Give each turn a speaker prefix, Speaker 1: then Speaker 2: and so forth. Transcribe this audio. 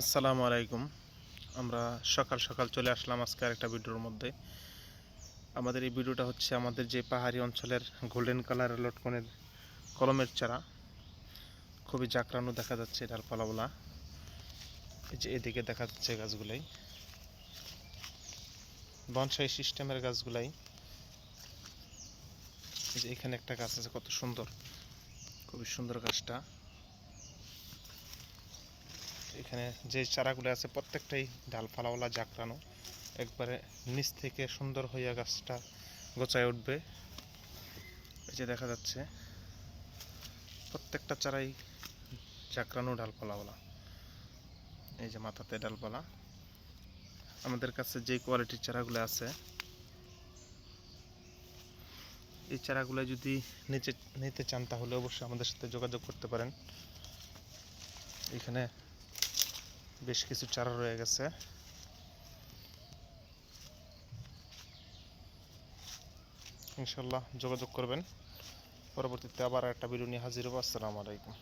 Speaker 1: আসসালামু আলাইকুম। আমরা সকাল সকাল চলে আসলাম আজকে আরেকটা ভিডিওর মধ্যে। আমাদের এই ভিডিওটা হচ্ছে আমাদের যে পাহাড়ি অঞ্চলের গোল্ডেন কালারের লটকনের কলমের চারা, খুবই জাকরানো দেখা যাচ্ছে ডালপালাগুলা। এই যে এদিকে দেখা যাচ্ছে গাছগুলাই বনসাই সিস্টেমের গাছগুলাই। এই যে এখানে একটা গাছ আছে, কত সুন্দর, খুবই সুন্দর গাছটা। এখানে যে চারাগুলো আছে প্রত্যেকটাই ডালপালাওয়ালা জাকরানো, একবারে নিচ থেকে সুন্দর হইয়া গাছটা গোছায় উঠবে। এই যে দেখা যাচ্ছে প্রত্যেকটা চারাই জাকরানো ডালপালাওয়ালা। এই যে মাথাতে ডালপালা। আমাদের কাছে যে কোয়ালিটির চারাগুলো আছে, এই চারাগুলো যদি নিতে চান তাহলে অবশ্যই আমাদের সাথে যোগাযোগ করতে পারেন। এখানে বেশ কিছু চারা রয়ে গেছে। ইনশাল্লাহ যোগাযোগ করবেন। পরবর্তীতে আবার একটা ভিডিও নিয়ে হাজির হবো। আসসালামু আলাইকুম।